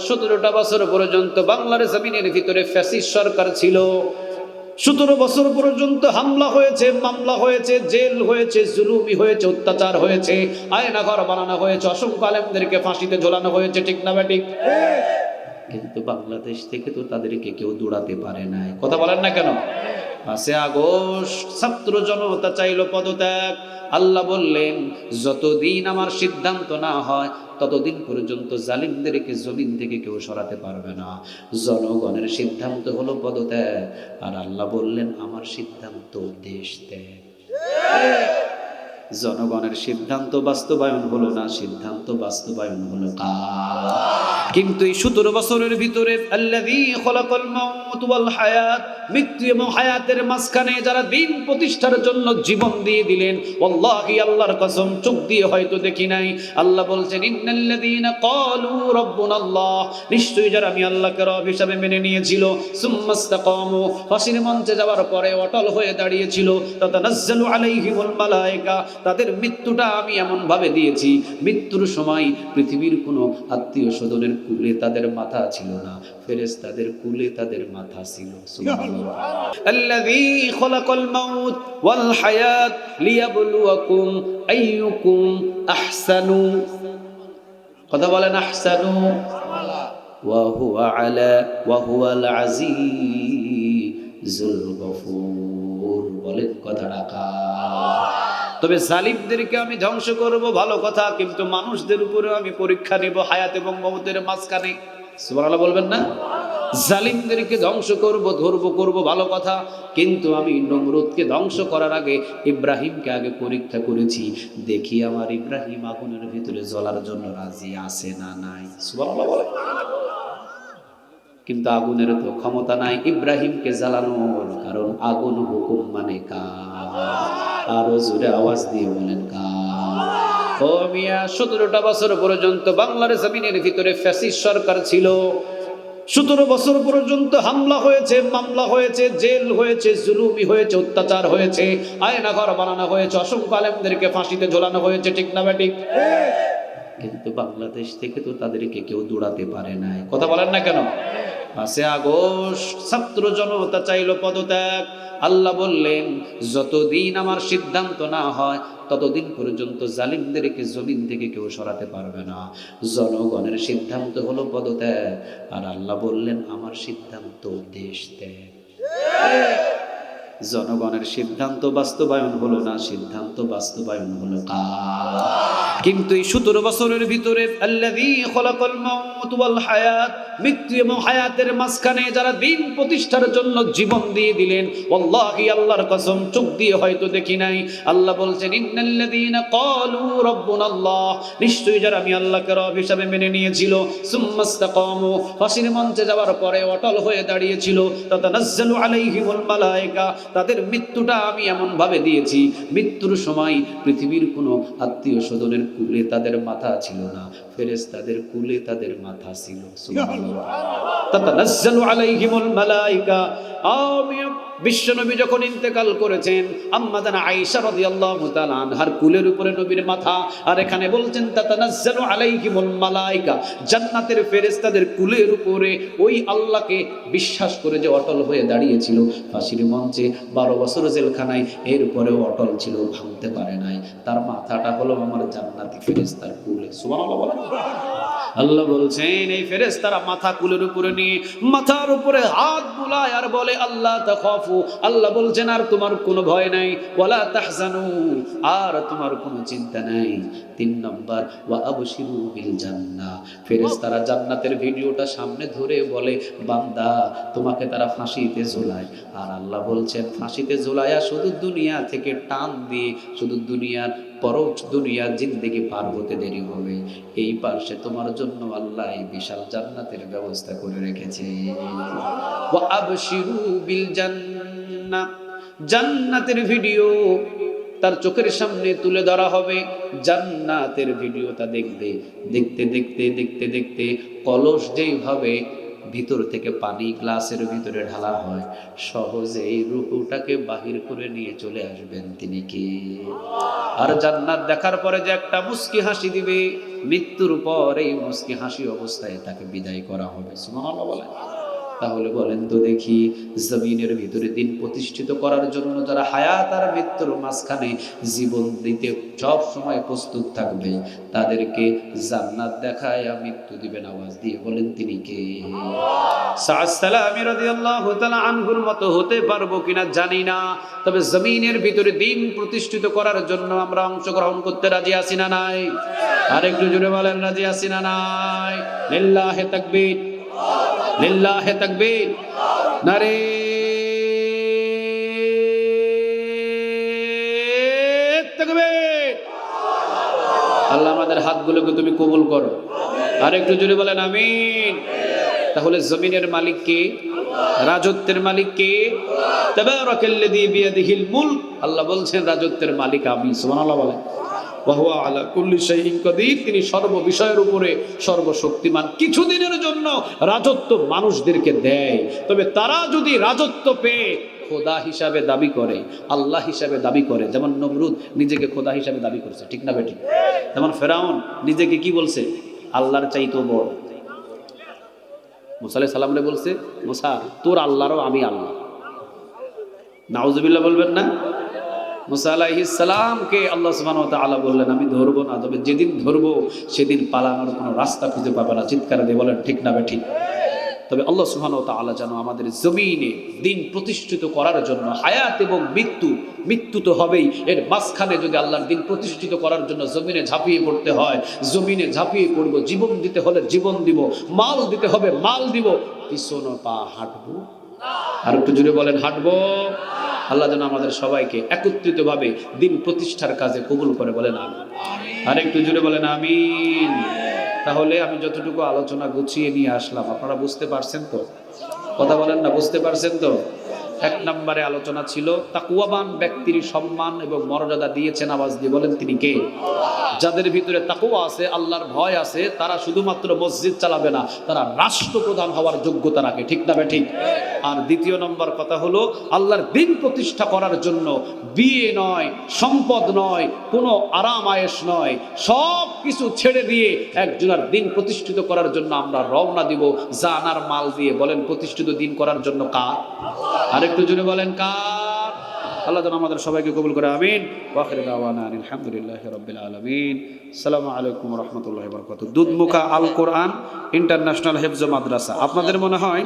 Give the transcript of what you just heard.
17টা বছর পর্যন্ত বাংলার জমিনের ভিতরে ফ্যাসিস্ট সরকার ছিল। 17 বছর পর্যন্ত হামলা হয়েছে, মামলা হয়েছে, জেল হয়েছে, জুলুমি হয়েছে, অত্যাচার হয়েছে, আয়নাঘর বানানো হয়েছে, অসংখ্য আলেমদেরকে ফাঁসিতে ঝোলানো হয়েছে, ঠিক না বেঠিক? কিন্তু বাংলাদেশ থেকে তো তাদেরকে কেউ দৌড়াতে পারে নাই। কথা বলেন না কেন? 5 আগস্ট ছাত্র জনতা চাইল পদত্যাগ। আল্লাহ বললেন, যতদিন আমার সিদ্ধান্ত না হয় ততদিন পর্যন্ত জালিমদেরকে জমিন থেকে কেউ সরাতে পারবে না। জনগণের সিদ্ধান্ত হলো পদত্যাগ, আর আল্লাহ বললেন আমার সিদ্ধান্ত দেশ ত্যাগ। জনগণের সিদ্ধান্ত বাস্তবায়ন হলো না, সিদ্ধান্ত বাস্তবায়ন হলো কার? কিন্তু এই 17 বছরের ভিতরে আল্লাযী খলাকাল মাউত ওয়াল হায়াত, মৃত্যু এবং হায়াতের মাঝখানে যারা দিন প্রতিষ্ঠার জন্য জীবন দিয়ে দিলেন, ওয়াল্লাহি আল্লাহর কসম চোখ দিয়ে হয়তো দেখি নাই। আল্লাহ বলছেন, ইন্নাল্লাযীনা ক্বালু রাব্বুনাল্লাহ, নিশ্চয়ই যারা আমি আল্লাহকে রব হিসাবে মেনে নিয়েছিল, সুম্মাস্তাকামু, ফাঁসির মঞ্চে যাওয়ার পরে অটল হয়ে দাঁড়িয়েছিল, তাতানাজ্জালু আলাইহিমুল মালায়েকা, তাদের মৃত্যুটা আমি এমন ভাবে দিয়েছি, মৃত্যুর সময় পৃথিবীর কোনো আত্মীয় স্বজনের কুলে তাদের মাথা ছিল না, ফেরেশতাদের কুলে তাদের মাথা ছিল। সুবহানাল্লাহ। আল্লাযী খলাকাল মাউত ওয়াল হায়াত লিয়াবলুয়াকুম আইয়ুকুম আহসানু, কথা বলেন আহসানু, ওয়া হুয়াল আজিজুল গফুর, বলেন কথাটা কার? তবে জালিমদেরকে আমি ধ্বংস করব, ভালো কথা, কিন্তু মানুষদের উপরে আমি পরীক্ষা নেব হায়াত এবং মওতের মাঝখানে। সুবহানাল্লাহ বলবেন না? জালিমদেরকে ধ্বংস করব, করব, ভালো কথা, কিন্তু আমি নমরুদকে ধ্বংস করার আগে ইব্রাহিমকে আগে পরীক্ষা করেছি, দেখি আমার ইব্রাহিম আগুনের ভিতরে জ্বলার জন্য রাজি আছে না নাই। সুবহানাল্লাহ বলেন। কিন্তু আগুনের তো ক্ষমতা নাই ইব্রাহিমকে জ্বালানোর, কারণ আগুন হুকুম মানে কার? আরো জোরে আওয়াজ দিয়ে বলেন কার? ও মিয়া, 17টা বছর পর্যন্ত বাংলার জমিনের ভিতরে ফ্যাসিস্ট সরকার ছিল। 17 বছর পর্যন্ত হামলা হয়েছে, মামলা হয়েছে, জেল হয়েছে, জুলুমি হয়েছে, অত্যাচার হয়েছে, আয়নাঘর বানানো হয়েছে, অসংখ্য আলেমদেরকে ফাঁসিতে ঝোলানো হয়েছে, ঠিক না বেঠিক? কিন্তু বাংলাদেশ থেকে তো তাদেরকে কেউ দৌড়াতে পারে নাই। কথা বলেন না কেন? 5 আগস্ট ছাত্র জনতা চাইল পদত্যাগ। আল্লাহ বললেন, যতদিন আমার সিদ্ধান্ত না হয় ততদিন পর্যন্ত জালিমদেরকে জমিন থেকে কেউ সরাতে পারবে না। জনগণের সিদ্ধান্ত হলো পদত্যাগ, আর আল্লাহ বললেন আমার সিদ্ধান্ত দেশ ত্যাগ। জনগণের সিদ্ধান্ত বাস্তবায়ন হলো না, সিদ্ধান্ত বাস্তবায়ন হলো কার? কিন্তু এই 17 বছরের ভিতরে আল্লাযী খলাকাল মাউত ওয়াল হায়াত, মৃত্যু এবং হায়াতের মাঝখানে যারা দিন প্রতিষ্ঠার জন্য জীবন দিয়ে দিলেন, ওয়াল্লাহি আল্লাহর কসম চোখ দিয়ে হয়তো দেখি নাই। আল্লাহ বলছেন, ইন্নাল্লাযীনা ক্বালু রাব্বুনাল্লাহ, নিশ্চয়ই যারা আমি আল্লাহকে রব হিসাবে মেনে নিয়েছিল, সুম্মাস্তাকামু, ফাঁসির মঞ্চে যাওয়ার পরে অটল হয়ে দাঁড়িয়েছিল, তাতানাজ্জালু আলাইহিমুল মালায়েকা, তাদের মৃত্যুটা আমি এমন ভাবে দিয়েছি, মৃত্যুর সময় পৃথিবীর কোনো আত্মীয় স্বজনের কুলে তাদের মাথা ছিল না, ফেরেশতাদের কুলে তাদের মাথা ছিল। সুবহানাল্লাহ। তাতানাজ্জালু আলাইহিমুল মালায়েকা। বিশ্বনবী যখন ইন্তেকাল করেছেন, আম্মা জানা আয়েশা রাদিয়াল্লাহু তাআলা আনহার কুলের উপরে নবীর মাথা, আর এখানে বলছেন তাতানাজ্জালু আলাইহিমুল মালায়েকা, জান্নাতের ফেরেশতাদের কুলের উপরে ওই আল্লাহকে বিশ্বাস করে যে অটল হয়ে দাঁড়িয়েছিল ফাঁসির মঞ্চে, 12 বছর জেলখানায়, এরপরেও অটল ছিল, ভাঙতে পারে নাই, তার মাথাটা হলো আমার জান্নাতি ফেরেশতার কুলে। সুবহানাল্লাহ বলেন। আল্লাহ বলছেন, এই ফেরেশতারা মাথা কুলের উপরে নিয়ে মাথার উপরে হাত বুলায় আর বলে, আল্লাহ তাখাফু, আল্লাহ বলছেন আর তোমার কোনো ভয় নাই, ওয়ালা তাহজানু, আর তোমার কোনো চিন্তা নাই। 3 নম্বর, ওয়া আবশিরু বিল জান্নাহ, ফেরেশতারা জান্নাতের ভিডিওটা সামনে ধরে বলে, বান্দা তোমাকে তারা ফাঁসিতে ঝোলায়, আর আল্লাহ বলছেন ফাঁসিতে ঝোলায়া শুধু দুনিয়া থেকে টান দিয়ে শুধু দুনিয়ার দুনিয়ার জিন্দেগি পার হতে দেরি হবে, এই পাশে তোমার জন্য আল্লাহ এই বিশাল জান্নাতের ব্যবস্থা করে রেখেছে। ওয়া আবশিরু বিল জান্নাহ, জান্নাতের ভিডিও তার চোখের সামনে তুলে ধরা হবে, জান্নাতের ভিডিওটা দেখবে, দেখতে দেখতে দেখতে দেখতে কলস যেইভাবে ভিতর থেকে পানি গ্লাসের ভিতরে ঢালা হয়, সহজেই রূহটাকে বাহির করে নিয়ে চলে আসবেন তিনি কে? আর জান্নাত দেখার পরে যে একটা মুস্কি হাসি দিবে, মৃত্যুর পরেই মুস্কি হাসি অবস্থায় তাকে বিদায় করা হবে। সুবহানাল্লাহ বলেন। তাহলে বলেন তো দেখি, জমিনের ভিতরে দিন প্রতিষ্ঠিত করার জন্য যারা হায়াত আর মৃত্যুর মাঝখানে জীবন দিতে সব সময় প্রস্তুত থাকবে, তাদেরকে জান্নাত দেখায় মৃত্যু দিবেন। আওয়াজ দিয়ে বলেন তিনি কে? সাদ সালামি রাদিয়াল্লাহু তাআলা আনহুর মতো হতে পারবো কিনা জানি না, তবে জমিনের ভিতরে দিন প্রতিষ্ঠিত করার জন্য আমরা অংশগ্রহণ করতে রাজি আছি না নাই? আর একটু জোরে বলেন, রাজি আছি না নাই? লিল্লাহি তাকবীর, লিল্লাহি তাকবীর, নারে তাকবীর। আল্লাহ আমাদের হাতগুলোকে তুমি কবুল করো। আর একটু জোরে বলেন আমিন। তাহলে জমিনের মালিক কে? রাজত্বের মালিক কে? তাবারাকাল্লাযী বিয়াদিহিল মুলক। আল্লাহ বলছেন রাজত্বের মালিক আমি। সুবহানাল্লাহ বলেন। ওয়া হুয়া আলা কুল্লি শাইইন কাদির। তিনি সর্ব বিষয়ের উপরে সর্বশক্তিমান। কিছুদিনের জন্য রাজত্ব মানুষদেরকে দেয়, তবে তারা যদি রাজত্ব পেয়ে খোদা হিসাবে দাবি করে, আল্লাহ হিসাবে দাবি করে, যেমন নমরুদ নিজেকে খোদা হিসাবে দাবি করছে, ঠিক না বেঠিক? যেমন ফেরাউন নিজেকে কি বলছে? আল্লাহর চাইতেও বড়। মুসা আলাইহিস সালামরে বলছে, মুসা তোর আল্লাহরও আমি আল্লাহ। নাউজুবিল্লাহ বলবেন না? মুসা আলাইহিস সালামকে আল্লাহ সুবহানাহু ওয়া তাআলা বললেন আমি ধরবো না, তবে যেদিন ধরবো সেদিন পালানোর কোনো রাস্তা খুঁজে পাবে না। চিৎকার দিয়ে বলেন ঠিক না বেঠিক? তবে আল্লাহ সুবহানাহু ওয়া তাআলা যেন আমাদের জমিনে দিন প্রতিষ্ঠিত করার জন্য হায়াত এবং মৃত্যু, মৃত্যু তো হবেই, এর মাঝখানে যদি আল্লাহর দিন প্রতিষ্ঠিত করার জন্য জমিনে ঝাঁপিয়ে পড়তে হয়, জমিনে ঝাঁপিয়ে পড়ব। জীবন দিতে হলে জীবন দিব, মাল দিতে হবে মাল দিব, পিছনে পা হাঁটবো। আর একটু জুড়ে বলেন হাঁটবো। আল্লাহ যেন আমাদের সবাইকে একত্রিতভাবে দিন প্রতিষ্ঠার কাজে কবুল করে, বলেন আমিন। আর একটু জুড়ে বলেন আমিন। তাহলে আমি যতটুকু আলোচনা গুছিয়ে নিয়ে আসলাম, আপনারা বুঝতে পারছেন তো? কথা বলেন না, বুঝতে পারছেন তো? এক নম্বরে আলোচনা ছিল তাকওয়াবান ব্যক্তির সম্মান এবং মর্যাদা দিয়েছেন। আওয়াজ দিয়ে বলেন তিনি কে? যাদের ভিতরে তাকওয়া আছে, আল্লাহর ভয় আছে, তারা শুধুমাত্র মসজিদ চালাবে না, তারা রাষ্ট্রপ্রধান হওয়ার যোগ্যতা রাখে, ঠিক না ঠিক? আর দ্বিতীয় নম্বর কথা হলো আল্লাহর দিন প্রতিষ্ঠা করার জন্য বিয়ে নয়, সম্পদ নয়, কোনো আরাম আয়েশ নয়, সব কিছু ছেড়ে দিয়ে একজনের দিন প্রতিষ্ঠিত করার জন্য আমরা রওনা দিব জান আর মাল দিয়ে। বলেন প্রতিষ্ঠিত দিন করার জন্য কার? আর একটু জোরে বলেন কার? আল্লাহ যেন আমাদের সবাইকে কবুল করে, আমিন। ওয়া আখিরু দাওয়ানা আলহামদুলিল্লাহি রাব্বিল আলামিন। আসসালামু আলাইকুম ওয়া রাহমাতুল্লাহি ওয়া বারাকাতুহু। দুধমুখা আল কোরআন ইন্টারন্যাশনাল হেফজ মাদ্রাসা। আপনাদের মনে হয়